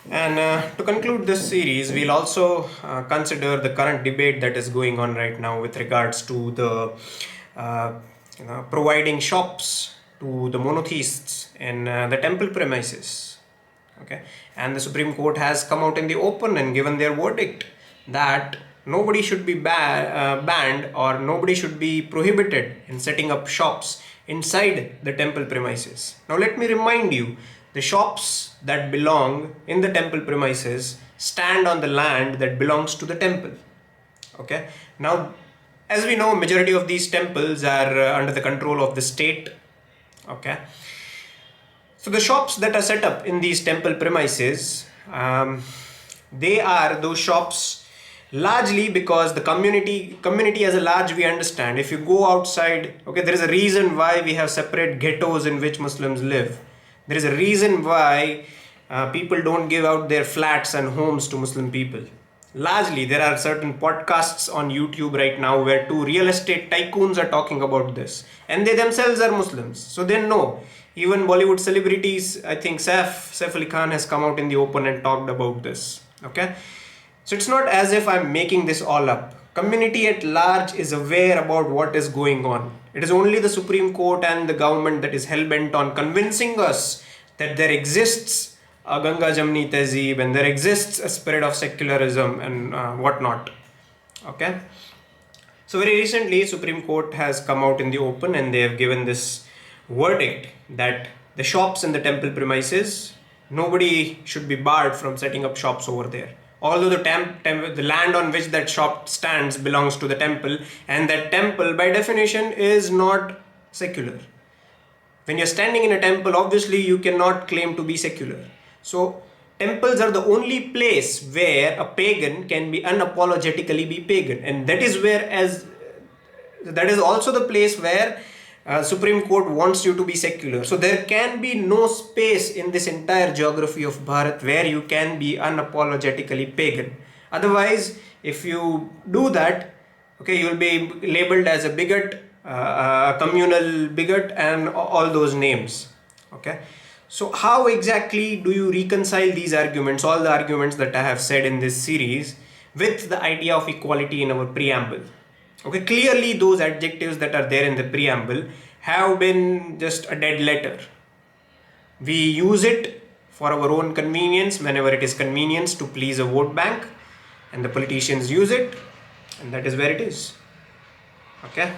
And to conclude this series, we'll also consider the current debate that is going on right now with regards to the uh, providing shops to the monotheists in the temple premises. Okay, and the Supreme Court has come out in the open and given their verdict that nobody should be banned or nobody should be prohibited in setting up shops inside the temple premises. Now, let me remind you, the shops that belong in the temple premises stand on the land that belongs to the temple. Okay, now, as we know, majority of these temples are under the control of the state. Okay, so the shops that are set up in these temple premises, they are those shops largely because the community as a large, we understand, if you go outside, okay, there is a reason why we have separate ghettos in which Muslims live. There is a reason why people don't give out their flats and homes to Muslim people. Largely, there are certain podcasts on YouTube right now where two real estate tycoons are talking about this, and they themselves are Muslims, so they know. Even Bollywood celebrities, I think Saif Ali Khan has come out in the open and talked about this. Okay, so it's not as if I'm making this all up. Community at large is aware about what is going on. It is only the Supreme Court and the government that is hell-bent on convincing us that there exists a Ganga Jamni Tehzeeb and there exists a spirit of secularism and whatnot. Okay. So very recently, Supreme Court has come out in the open and they have given this verdict that the shops in the temple premises, nobody should be barred from setting up shops over there. Although the land on which that shop stands belongs to the temple, and that temple by definition is not secular. When you're standing in a temple, obviously you cannot claim to be secular. So temples are the only place where a pagan can be unapologetically be pagan, and that is also the place where Supreme Court wants you to be secular. So there can be no space in this entire geography of Bharat where you can be unapologetically pagan. Otherwise, if you do that, okay, you will be labeled as a bigot, a communal bigot, and all those names. Okay. So how exactly do you reconcile these arguments, all the arguments that I have said in this series, with the idea of equality in our preamble? Okay, clearly those adjectives that are there in the preamble have been just a dead letter. We use it for our own convenience whenever it is convenience to please a vote bank, and the politicians use it, and that is where it is. Okay.